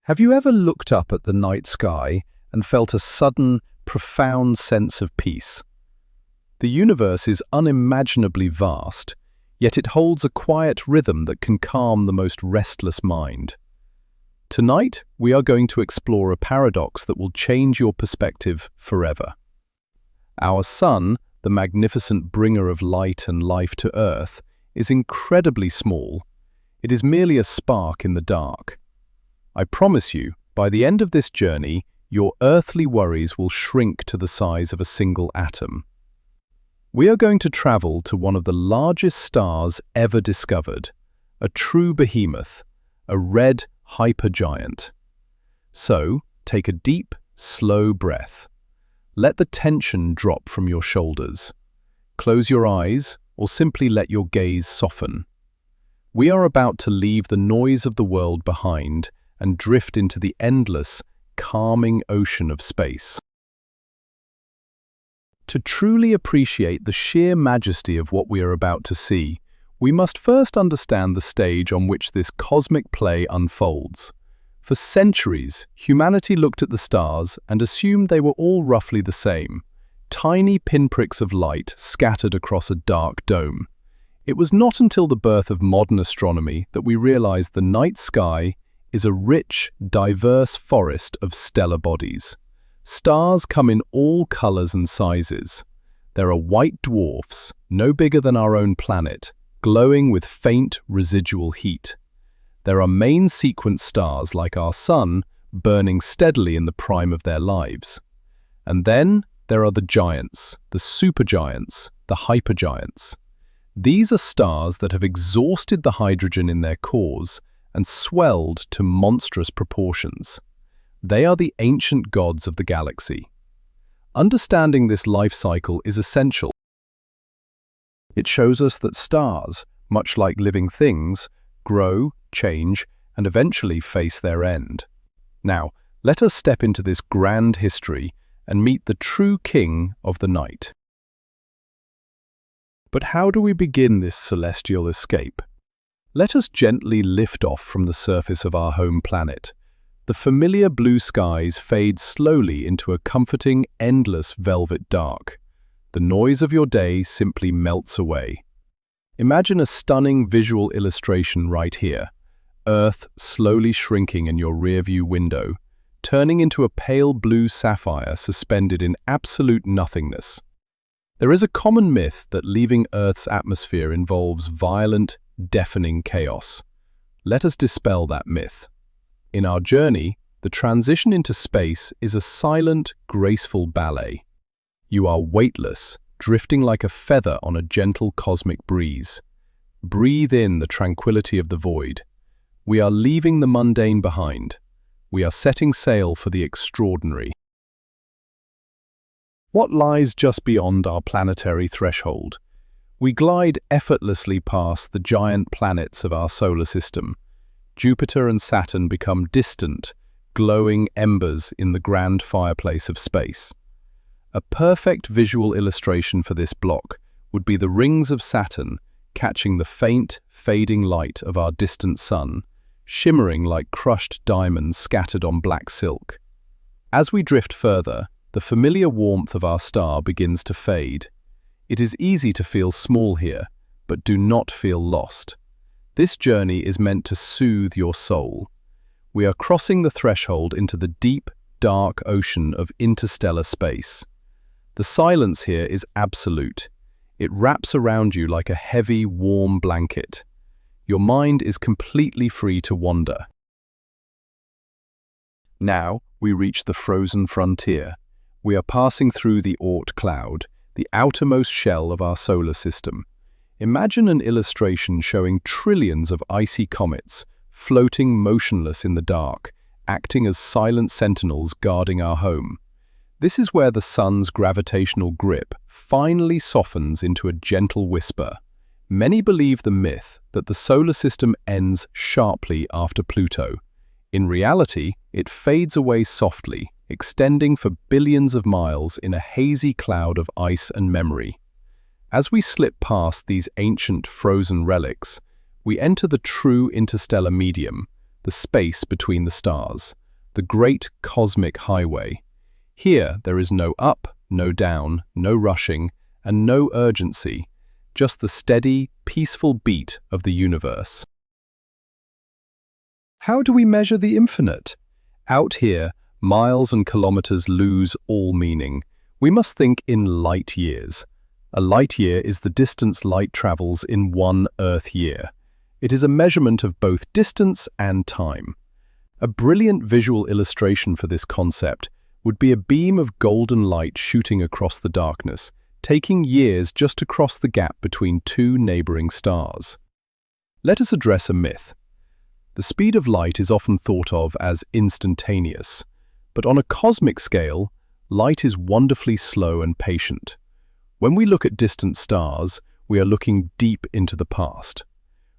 Have you ever looked up at the night sky and felt a sudden, profound sense of peace? The universe is unimaginably vast, yet it holds a quiet rhythm that can calm the most restless mind. Tonight, we are going to explore a paradox that will change your perspective forever. Our sun, the magnificent bringer of light and life to Earth, is incredibly small. It is merely a spark in the dark. I promise you, by the end of this journey, your earthly worries will shrink to the size of a single atom. We are going to travel to one of the largest stars ever discovered, a true behemoth, a red hypergiant. So, take a deep, slow breath. Let the tension drop from your shoulders. Close your eyes, or simply let your gaze soften. We are about to leave the noise of the world behind and drift into the endless, calming ocean of space. To truly appreciate the sheer majesty of what we are about to see, we must first understand the stage on which this cosmic play unfolds. For centuries, humanity looked at the stars and assumed they were all roughly the same, tiny pinpricks of light scattered across a dark dome. It was not until the birth of modern astronomy that we realized the night sky is a rich, diverse forest of stellar bodies. Stars come in all colors and sizes. There are white dwarfs, no bigger than our own planet, glowing with faint residual heat. There are main sequence stars like our Sun, burning steadily in the prime of their lives. And then there are the giants, the supergiants, the hypergiants. These are stars that have exhausted the hydrogen in their cores and swelled to monstrous proportions. They are the ancient gods of the galaxy. Understanding this life cycle is essential. It shows us that stars, much like living things, grow, change, and eventually face their end. Now, let us step into this grand history and meet the true king of the night. But how do we begin this celestial escape? Let us gently lift off from the surface of our home planet. The familiar blue skies fade slowly into a comforting, endless velvet dark. The noise of your day simply melts away. Imagine a stunning visual illustration right here. Earth slowly shrinking in your rearview window, turning into a pale blue sapphire suspended in absolute nothingness. There is a common myth that leaving Earth's atmosphere involves violent, deafening chaos. Let us dispel that myth. In our journey, the transition into space is a silent, graceful ballet. You are weightless, drifting like a feather on a gentle cosmic breeze. Breathe in the tranquility of the void. We are leaving the mundane behind. We are setting sail for the extraordinary. What lies just beyond our planetary threshold? We glide effortlessly past the giant planets of our solar system. Jupiter and Saturn become distant, glowing embers in the grand fireplace of space. A perfect visual illustration for this block would be the rings of Saturn catching the faint, fading light of our distant sun, shimmering like crushed diamonds scattered on black silk. As we drift further, the familiar warmth of our star begins to fade. It is easy to feel small here, but do not feel lost. This journey is meant to soothe your soul. We are crossing the threshold into the deep, dark ocean of interstellar space. The silence here is absolute. It wraps around you like a heavy, warm blanket. Your mind is completely free to wander. Now, we reach the frozen frontier. We are passing through the Oort cloud, the outermost shell of our solar system. Imagine an illustration showing trillions of icy comets, floating motionless in the dark, acting as silent sentinels guarding our home. This is where the sun's gravitational grip finally softens into a gentle whisper. Many believe the myth that the solar system ends sharply after Pluto. In reality, it fades away softly, extending for billions of miles in a hazy cloud of ice and memory. As we slip past these ancient frozen relics, we enter the true interstellar medium, the space between the stars, the great cosmic highway. Here there is no up, no down, no rushing, and no urgency, just the steady, peaceful beat of the universe. How do we measure the infinite? Out here, miles and kilometers lose all meaning. We must think in light years. A light year is the distance light travels in 1 Earth year. It is a measurement of both distance and time. A brilliant visual illustration for this concept would be a beam of golden light shooting across the darkness, taking years just to cross the gap between 2 neighboring stars. Let us address a myth. The speed of light is often thought of as instantaneous, but on a cosmic scale, light is wonderfully slow and patient. When we look at distant stars, we are looking deep into the past.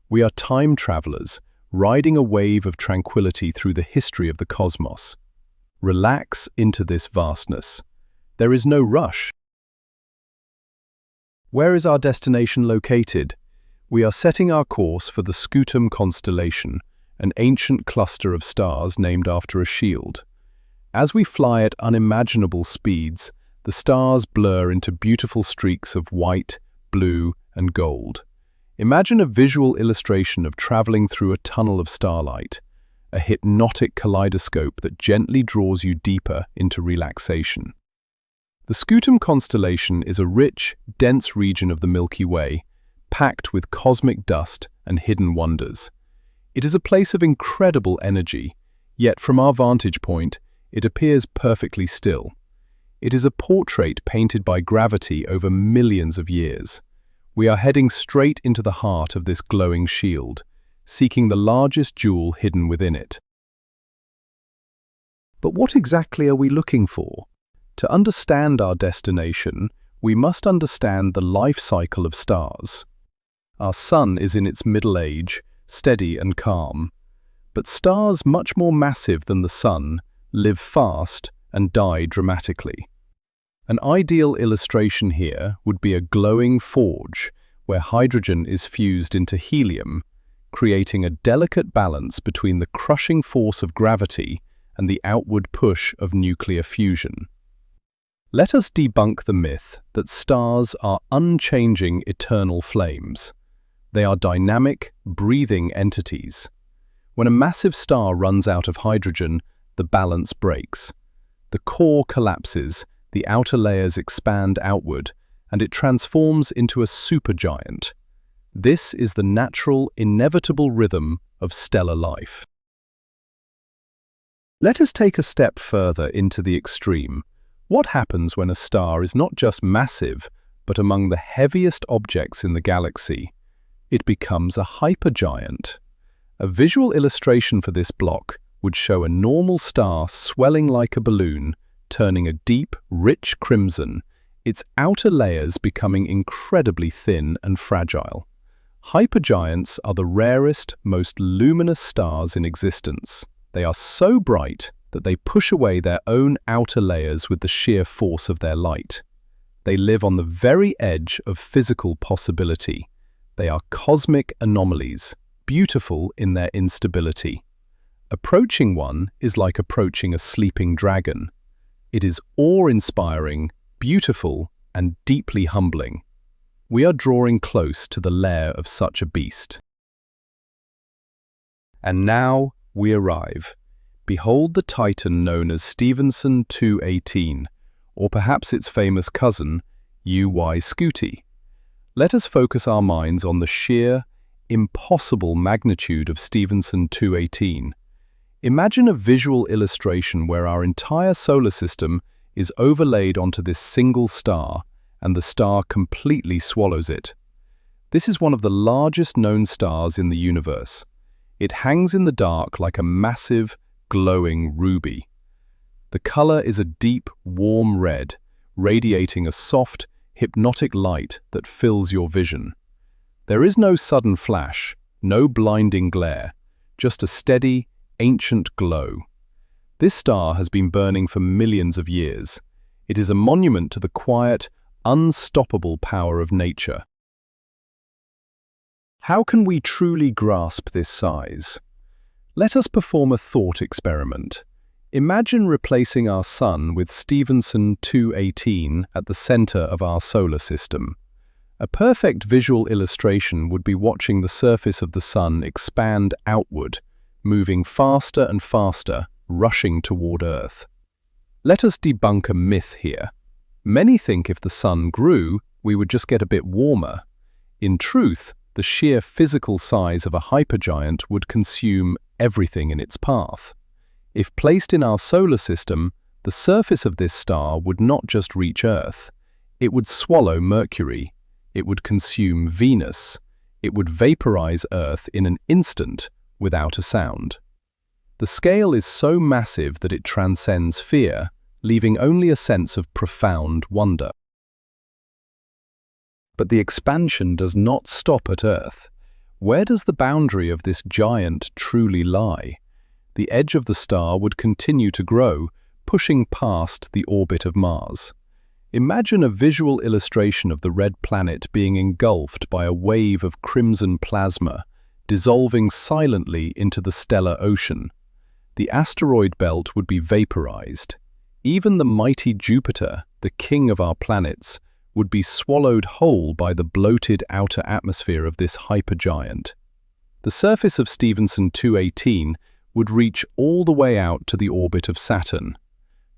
We are time travelers, riding a wave of tranquility through the history of the cosmos. Relax into this vastness. There is no rush. Where is our destination located? We are setting our course for the Scutum constellation, an ancient cluster of stars named after a shield. As we fly at unimaginable speeds, the stars blur into beautiful streaks of white, blue, and gold. Imagine a visual illustration of traveling through a tunnel of starlight, a hypnotic kaleidoscope that gently draws you deeper into relaxation. The Scutum constellation is a rich, dense region of the Milky Way, packed with cosmic dust and hidden wonders. It is a place of incredible energy, yet from our vantage point, it appears perfectly still. It is a portrait painted by gravity over millions of years. We are heading straight into the heart of this glowing shield, seeking the largest jewel hidden within it. But what exactly are we looking for? To understand our destination, we must understand the life cycle of stars. Our Sun is in its middle age, steady and calm. But stars much more massive than the Sun live fast and die dramatically. An ideal illustration here would be a glowing forge where hydrogen is fused into helium, creating a delicate balance between the crushing force of gravity and the outward push of nuclear fusion. Let us debunk the myth that stars are unchanging eternal flames. They are dynamic, breathing entities. When a massive star runs out of hydrogen, the balance breaks. The core collapses, the outer layers expand outward, and it transforms into a supergiant. This is the natural, inevitable rhythm of stellar life. Let us take a step further into the extreme. What happens when a star is not just massive, but among the heaviest objects in the galaxy? It becomes a hypergiant. A visual illustration for this block would show a normal star swelling like a balloon, turning a deep, rich crimson, its outer layers becoming incredibly thin and fragile. Hypergiants are the rarest, most luminous stars in existence. They are so bright that they push away their own outer layers with the sheer force of their light. They live on the very edge of physical possibility. They are cosmic anomalies, beautiful in their instability. Approaching one is like approaching a sleeping dragon. It is awe-inspiring, beautiful, and deeply humbling. We are drawing close to the lair of such a beast. And now we arrive. Behold the Titan known as Stephenson 218, or perhaps its famous cousin, UY Scuti. Let us focus our minds on the sheer, impossible magnitude of Stephenson 218. Imagine a visual illustration where our entire solar system is overlaid onto this single star, and the star completely swallows it. This is one of the largest known stars in the universe. It hangs in the dark like a massive, glowing ruby. The color is a deep, warm red, radiating a soft, hypnotic light that fills your vision. There is no sudden flash, no blinding glare, just a steady, ancient glow. This star has been burning for millions of years. It is a monument to the quiet, unstoppable power of nature. How can we truly grasp this size? Let us perform a thought experiment. Imagine replacing our Sun with Stephenson 218 at the center of our solar system. A perfect visual illustration would be watching the surface of the Sun expand outward, moving faster and faster, rushing toward Earth. Let us debunk a myth here. Many think if the Sun grew, we would just get a bit warmer. In truth, the sheer physical size of a hypergiant would consume everything in its path. If placed in our solar system, the surface of this star would not just reach Earth. It would swallow Mercury. It would consume Venus. It would vaporize Earth in an instant without a sound. The scale is so massive that it transcends fear, leaving only a sense of profound wonder. But the expansion does not stop at Earth. Where does the boundary of this giant truly lie? The edge of the star would continue to grow, pushing past the orbit of Mars. Imagine a visual illustration of the red planet being engulfed by a wave of crimson plasma, dissolving silently into the stellar ocean. The asteroid belt would be vaporized. Even the mighty Jupiter, the king of our planets, would be swallowed whole by the bloated outer atmosphere of this hypergiant. The surface of Stephenson 218 would reach all the way out to the orbit of Saturn.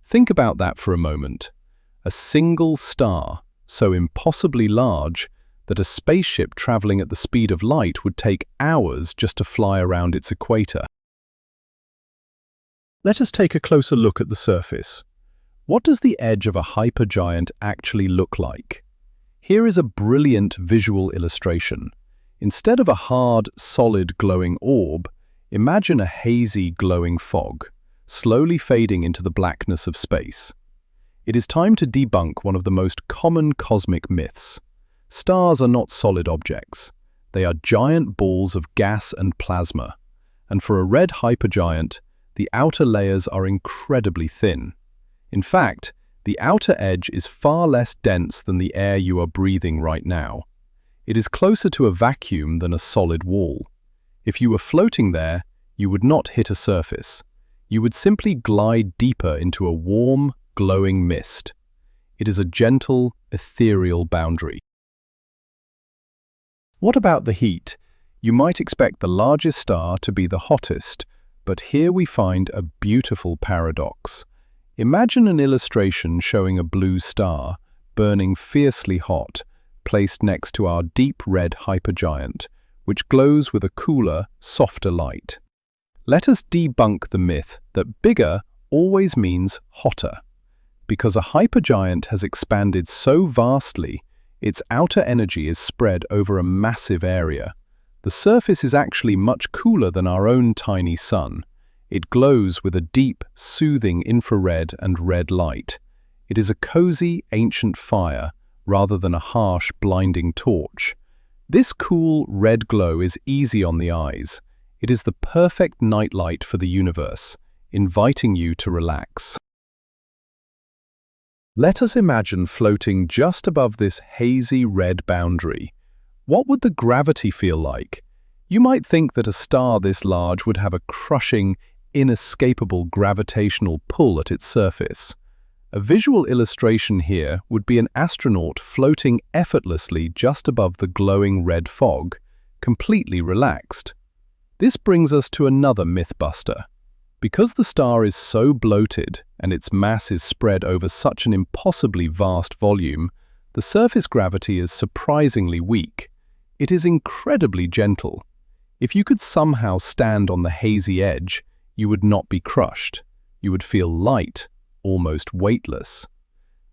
Think about that for a moment. A single star, so impossibly large that a spaceship traveling at the speed of light would take hours just to fly around its equator. Let us take a closer look at the surface. What does the edge of a hypergiant actually look like? Here is a brilliant visual illustration. Instead of a hard, solid, glowing orb, imagine a hazy, glowing fog, slowly fading into the blackness of space. It is time to debunk one of the most common cosmic myths. Stars are not solid objects. They are giant balls of gas and plasma. And for a red hypergiant, the outer layers are incredibly thin. In fact, the outer edge is far less dense than the air you are breathing right now. It is closer to a vacuum than a solid wall. If you were floating there, you would not hit a surface. You would simply glide deeper into a warm, glowing mist. It is a gentle, ethereal boundary. What about the heat? You might expect the largest star to be the hottest, but here we find a beautiful paradox. Imagine an illustration showing a blue star, burning fiercely hot, placed next to our deep red hypergiant, which glows with a cooler, softer light. Let us debunk the myth that bigger always means hotter. Because a hypergiant has expanded so vastly, its outer energy is spread over a massive area. The surface is actually much cooler than our own tiny sun. It glows with a deep, soothing infrared and red light. It is a cozy, ancient fire rather than a harsh, blinding torch. This cool, red glow is easy on the eyes. It is the perfect nightlight for the universe, inviting you to relax. Let us imagine floating just above this hazy red boundary. What would the gravity feel like? You might think that a star this large would have a crushing, inescapable gravitational pull at its surface. A visual illustration here would be an astronaut floating effortlessly just above the glowing red fog, completely relaxed. This brings us to another mythbuster. Because the star is so bloated and its mass is spread over such an impossibly vast volume, the surface gravity is surprisingly weak. It is incredibly gentle. If you could somehow stand on the hazy edge, you would not be crushed. You would feel light, almost weightless.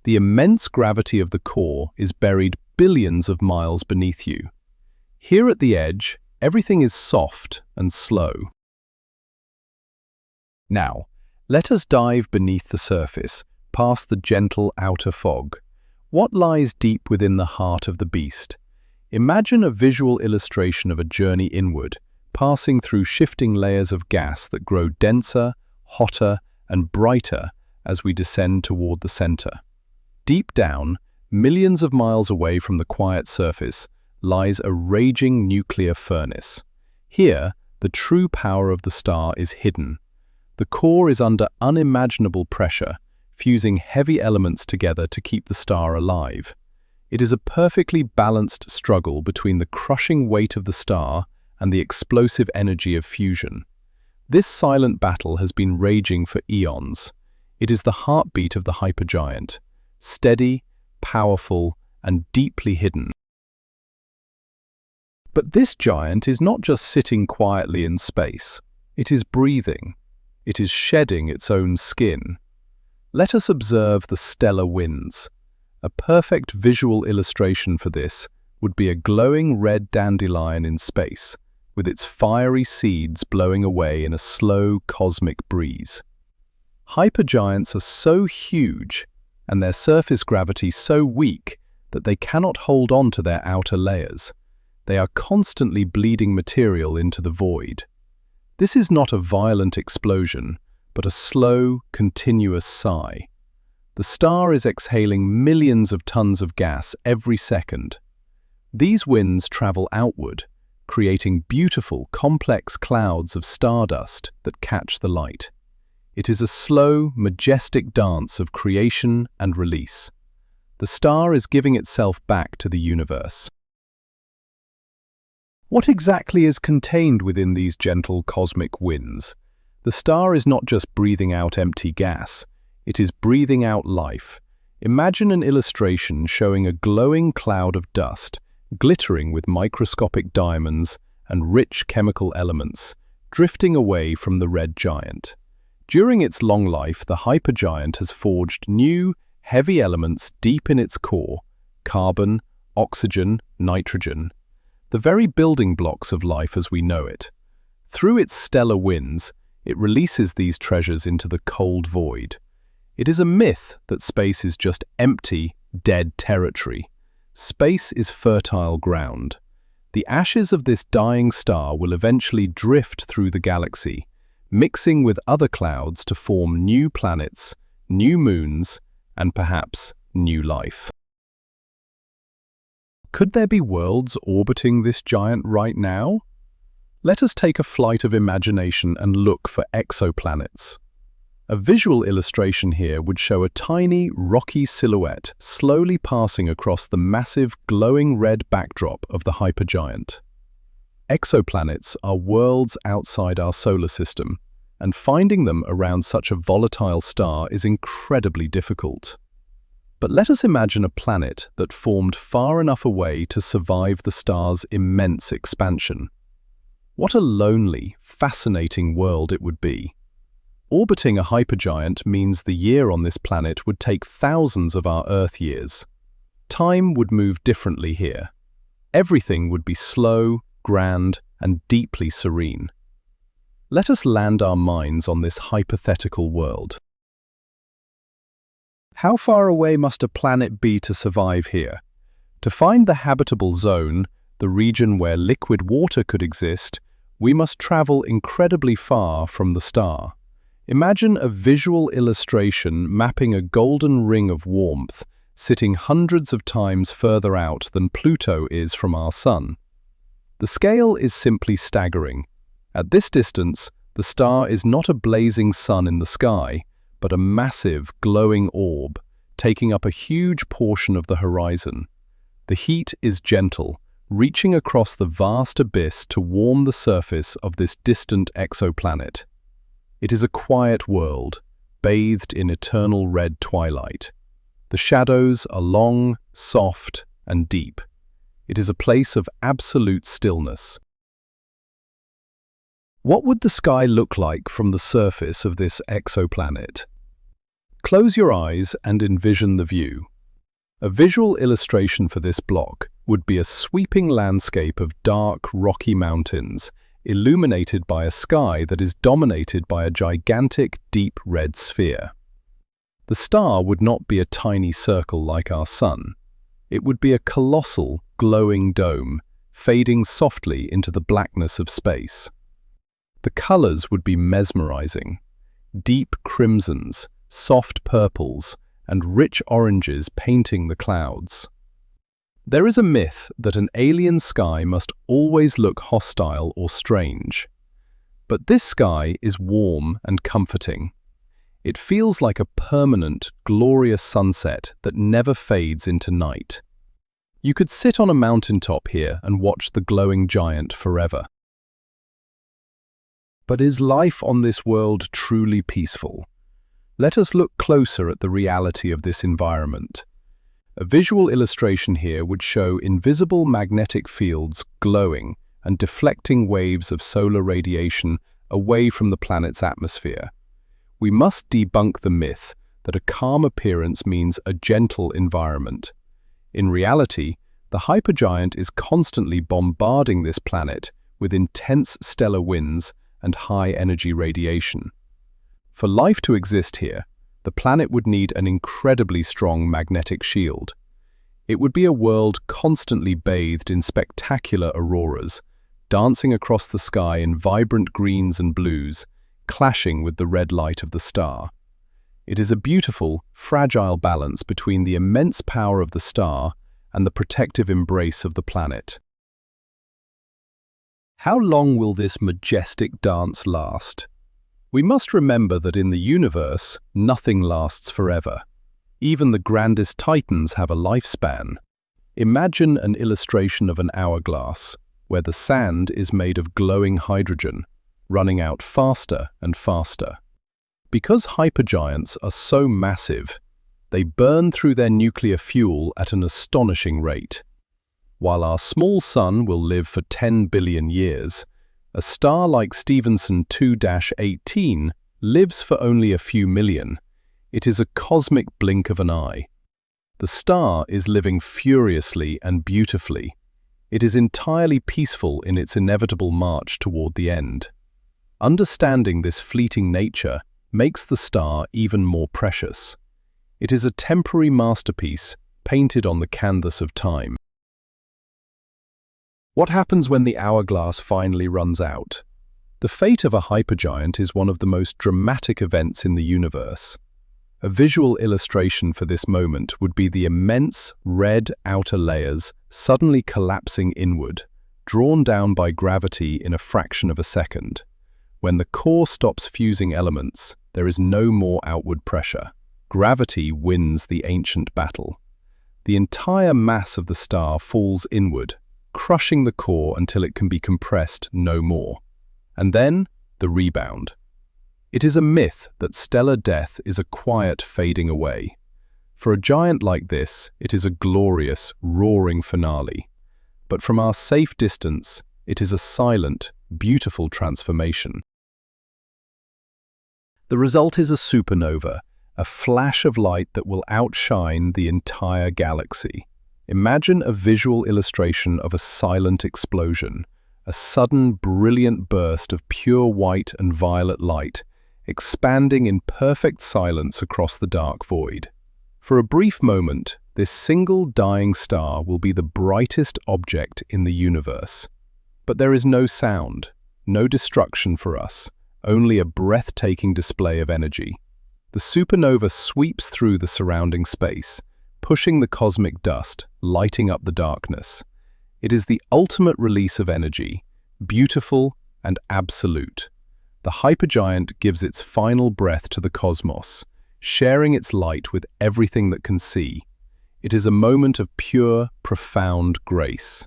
The immense gravity of the core is buried billions of miles beneath you. Here at the edge, everything is soft and slow. Now, let us dive beneath the surface, past the gentle outer fog. What lies deep within the heart of the beast? Imagine a visual illustration of a journey inward, passing through shifting layers of gas that grow denser, hotter, and brighter as we descend toward the center. Deep down, millions of miles away from the quiet surface, lies a raging nuclear furnace. Here, the true power of the star is hidden. The core is under unimaginable pressure, fusing heavy elements together to keep the star alive. It is a perfectly balanced struggle between the crushing weight of the star and the explosive energy of fusion. This silent battle has been raging for eons. It is the heartbeat of the hypergiant, steady, powerful, and deeply hidden. But this giant is not just sitting quietly in space. It is breathing. It is shedding its own skin. Let us observe the stellar winds. A perfect visual illustration for this would be a glowing red dandelion in space, with its fiery seeds blowing away in a slow cosmic breeze. Hypergiants are so huge and their surface gravity so weak that they cannot hold on to their outer layers. They are constantly bleeding material into the void. This is not a violent explosion, but a slow, continuous sigh. The star is exhaling millions of tons of gas every second. These winds travel outward, creating beautiful, complex clouds of stardust that catch the light. It is a slow, majestic dance of creation and release. The star is giving itself back to the universe. What exactly is contained within these gentle cosmic winds? The star is not just breathing out empty gas, it is breathing out life. Imagine an illustration showing a glowing cloud of dust, glittering with microscopic diamonds and rich chemical elements, drifting away from the red giant. During its long life, the hypergiant has forged new, heavy elements deep in its core: carbon, oxygen, nitrogen, the very building blocks of life as we know it. Through its stellar winds, it releases these treasures into the cold void. It is a myth that space is just empty, dead territory. Space is fertile ground. The ashes of this dying star will eventually drift through the galaxy, mixing with other clouds to form new planets, new moons, and perhaps new life. Could there be worlds orbiting this giant right now? Let us take a flight of imagination and look for exoplanets. A visual illustration here would show a tiny, rocky silhouette slowly passing across the massive, glowing red backdrop of the hypergiant. Exoplanets are worlds outside our solar system, and finding them around such a volatile star is incredibly difficult. But let us imagine a planet that formed far enough away to survive the star's immense expansion. What a lonely, fascinating world it would be. Orbiting a hypergiant means the year on this planet would take thousands of our Earth years. Time would move differently here. Everything would be slow, grand, and deeply serene. Let us land our minds on this hypothetical world. How far away must a planet be to survive here? To find the habitable zone, the region where liquid water could exist, we must travel incredibly far from the star. Imagine a visual illustration mapping a golden ring of warmth, sitting hundreds of times further out than Pluto is from our Sun. The scale is simply staggering. At this distance, the star is not a blazing sun in the sky, but a massive, glowing orb, taking up a huge portion of the horizon. The heat is gentle, reaching across the vast abyss to warm the surface of this distant exoplanet. It is a quiet world, bathed in eternal red twilight. The shadows are long, soft, and deep. It is a place of absolute stillness. What would the sky look like from the surface of this exoplanet? Close your eyes and envision the view. A visual illustration for this block would be a sweeping landscape of dark, rocky mountains, illuminated by a sky that is dominated by a gigantic, deep red sphere. The star would not be a tiny circle like our Sun. It would be a colossal, glowing dome, fading softly into the blackness of space. The colors would be mesmerizing: deep crimsons, soft purples, and rich oranges painting the clouds. There is a myth that an alien sky must always look hostile or strange. But this sky is warm and comforting. It feels like a permanent, glorious sunset that never fades into night. You could sit on a mountaintop here and watch the glowing giant forever. But is life on this world truly peaceful? Let us look closer at the reality of this environment. A visual illustration here would show invisible magnetic fields glowing and deflecting waves of solar radiation away from the planet's atmosphere. We must debunk the myth that a calm appearance means a gentle environment. In reality, the hypergiant is constantly bombarding this planet with intense stellar winds and high-energy radiation. For life to exist here, the planet would need an incredibly strong magnetic shield. It would be a world constantly bathed in spectacular auroras, dancing across the sky in vibrant greens and blues, clashing with the red light of the star. It is a beautiful, fragile balance between the immense power of the star and the protective embrace of the planet. How long will this majestic dance last? We must remember that in the universe, nothing lasts forever. Even the grandest titans have a lifespan. Imagine an illustration of an hourglass, where the sand is made of glowing hydrogen, running out faster and faster. Because hypergiants are so massive, they burn through their nuclear fuel at an astonishing rate. While our small sun will live for 10 billion years, a star like Stephenson 2-18 lives for only a few million. It is a cosmic blink of an eye. The star is living furiously and beautifully. It is entirely peaceful in its inevitable march toward the end. Understanding this fleeting nature makes the star even more precious. It is a temporary masterpiece painted on the canvas of time. What happens when the hourglass finally runs out? The fate of a hypergiant is one of the most dramatic events in the universe. A visual illustration for this moment would be the immense red outer layers suddenly collapsing inward, drawn down by gravity in a fraction of a second. When the core stops fusing elements, there is no more outward pressure. Gravity wins the ancient battle. The entire mass of the star falls inward, crushing the core until it can be compressed no more. And then, the rebound. It is a myth that stellar death is a quiet fading away. For a giant like this, it is a glorious, roaring finale. But from our safe distance, it is a silent, beautiful transformation. The result is a supernova, a flash of light that will outshine the entire galaxy. Imagine a visual illustration of a silent explosion, a sudden, brilliant burst of pure white and violet light, expanding in perfect silence across the dark void. For a brief moment, this single dying star will be the brightest object in the universe. But there is no sound, no destruction for us, only a breathtaking display of energy. The supernova sweeps through the surrounding space, pushing the cosmic dust, lighting up the darkness. It is the ultimate release of energy, beautiful and absolute. The hypergiant gives its final breath to the cosmos, sharing its light with everything that can see. It is a moment of pure, profound grace.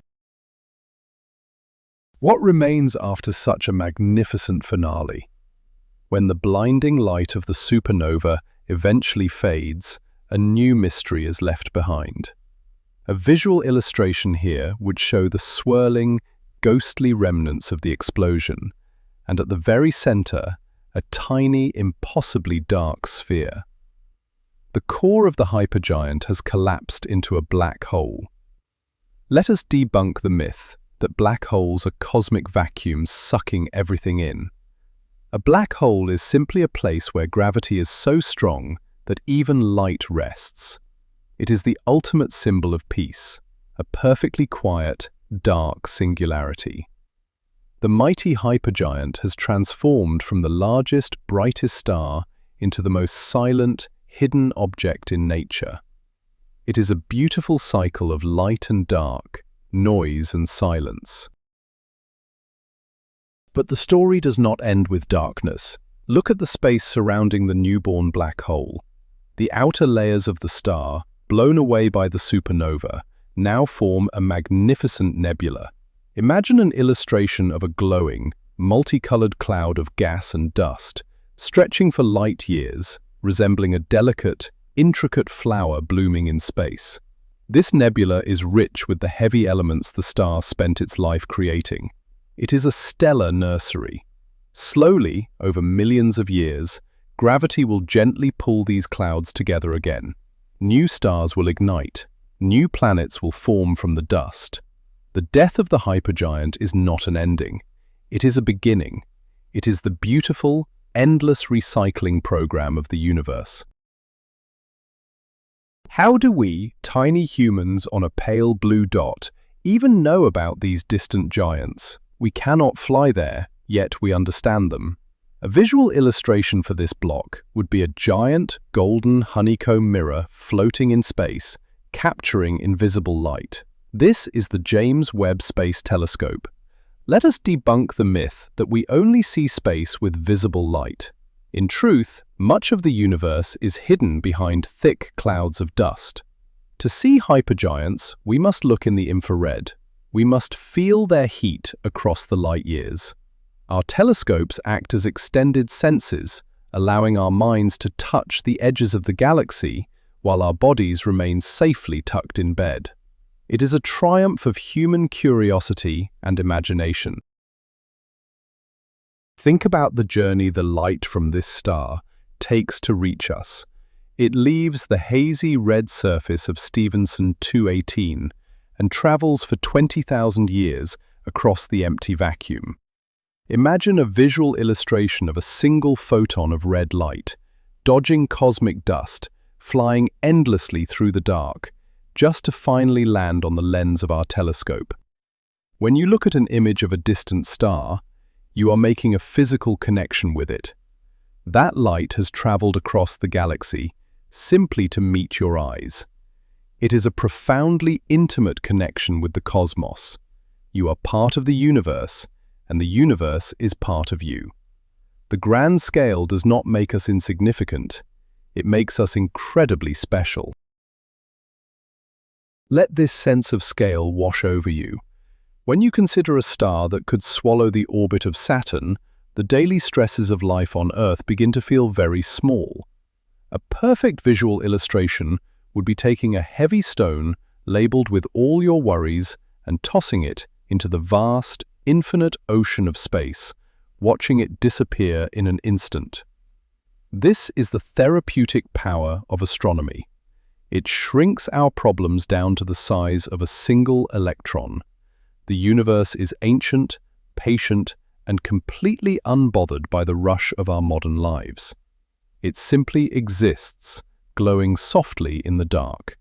What remains after such a magnificent finale? When the blinding light of the supernova eventually fades, a new mystery is left behind. A visual illustration here would show the swirling, ghostly remnants of the explosion, and at the very center, a tiny, impossibly dark sphere. The core of the hypergiant has collapsed into a black hole. Let us debunk the myth that black holes are cosmic vacuums sucking everything in. A black hole is simply a place where gravity is so strong that even light rests. It is the ultimate symbol of peace, a perfectly quiet, dark singularity. The mighty hypergiant has transformed from the largest, brightest star into the most silent, hidden object in nature. It is a beautiful cycle of light and dark, noise and silence. But the story does not end with darkness. Look at the space surrounding the newborn black hole. The outer layers of the star, blown away by the supernova, now form a magnificent nebula. Imagine an illustration of a glowing, multicolored cloud of gas and dust, stretching for light years, resembling a delicate, intricate flower blooming in space. This nebula is rich with the heavy elements the star spent its life creating. It is a stellar nursery. Slowly, over millions of years, gravity will gently pull these clouds together again. New stars will ignite. New planets will form from the dust. The death of the hypergiant is not an ending. It is a beginning. It is the beautiful, endless recycling program of the universe. How do we, tiny humans on a pale blue dot, even know about these distant giants? We cannot fly there, yet we understand them. A visual illustration for this block would be a giant, golden honeycomb mirror floating in space, capturing invisible light. This is the James Webb Space Telescope. Let us debunk the myth that we only see space with visible light. In truth, much of the universe is hidden behind thick clouds of dust. To see hypergiants, we must look in the infrared. We must feel their heat across the light years. Our telescopes act as extended senses, allowing our minds to touch the edges of the galaxy while our bodies remain safely tucked in bed. It is a triumph of human curiosity and imagination. Think about the journey the light from this star takes to reach us. It leaves the hazy red surface of Stephenson 218 and travels for 20,000 years across the empty vacuum. Imagine a visual illustration of a single photon of red light, dodging cosmic dust, flying endlessly through the dark, just to finally land on the lens of our telescope. When you look at an image of a distant star, you are making a physical connection with it. That light has traveled across the galaxy simply to meet your eyes. It is a profoundly intimate connection with the cosmos. You are part of the universe, and the universe is part of you. The grand scale does not make us insignificant. It makes us incredibly special. Let this sense of scale wash over you. When you consider a star that could swallow the orbit of Saturn, the daily stresses of life on Earth begin to feel very small. A perfect visual illustration would be taking a heavy stone labeled with all your worries and tossing it into the vast, infinite ocean of space, watching it disappear in an instant. This is the therapeutic power of astronomy. It shrinks our problems down to the size of a single electron. The universe is ancient, patient, and completely unbothered by the rush of our modern lives. It simply exists, glowing softly in the dark.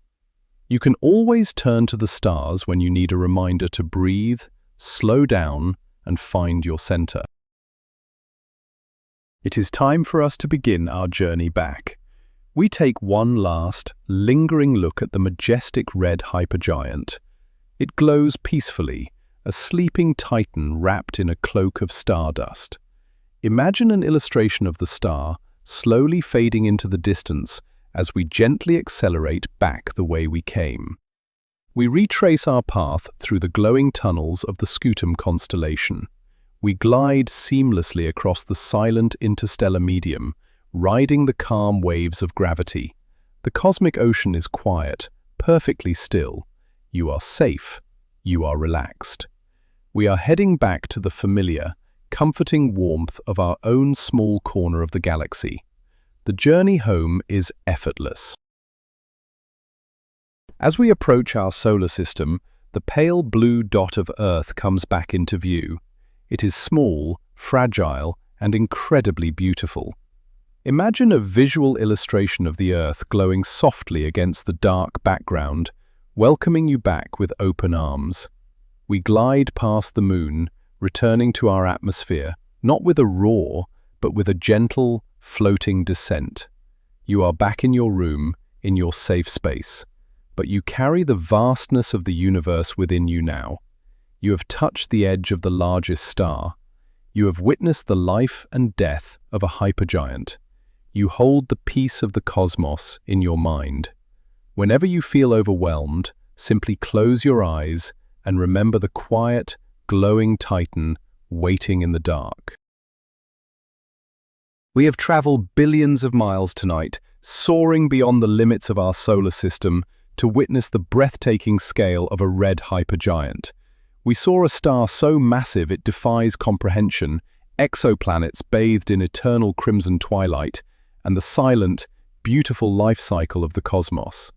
You can always turn to the stars when you need a reminder to breathe, slow down, and find your center. It is time for us to begin our journey back. We take one last, lingering look at the majestic red hypergiant. It glows peacefully, a sleeping titan wrapped in a cloak of stardust. Imagine an illustration of the star slowly fading into the distance as we gently accelerate back the way we came. We retrace our path through the glowing tunnels of the Scutum constellation. We glide seamlessly across the silent interstellar medium, riding the calm waves of gravity. The cosmic ocean is quiet, perfectly still. You are safe. You are relaxed. We are heading back to the familiar, comforting warmth of our own small corner of the galaxy. The journey home is effortless. As we approach our solar system, the pale blue dot of Earth comes back into view. It is small, fragile, and incredibly beautiful. Imagine a visual illustration of the Earth glowing softly against the dark background, welcoming you back with open arms. We glide past the moon, returning to our atmosphere, not with a roar, but with a gentle, floating descent. You are back in your room, in your safe space, but you carry the vastness of the universe within you now. You have touched the edge of the largest star. You have witnessed the life and death of a hypergiant. You hold the peace of the cosmos in your mind. Whenever you feel overwhelmed, simply close your eyes and remember the quiet, glowing titan waiting in the dark. We have traveled billions of miles tonight, soaring beyond the limits of our solar system to witness the breathtaking scale of a red hypergiant. We saw a star so massive it defies comprehension, exoplanets bathed in eternal crimson twilight, and the silent, beautiful life cycle of the cosmos.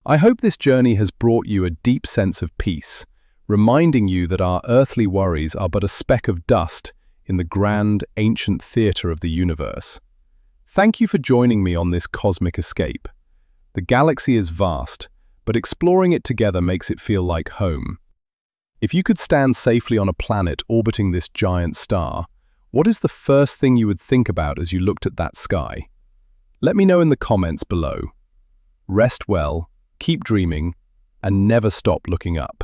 I hope this journey has brought you a deep sense of peace, reminding you that our earthly worries are but a speck of dust in the grand, ancient theatre of the universe. Thank you for joining me on this cosmic escape. The galaxy is vast, but exploring it together makes it feel like home. If you could stand safely on a planet orbiting this giant star, what is the first thing you would think about as you looked at that sky? Let me know in the comments below. Rest well, keep dreaming, and never stop looking up.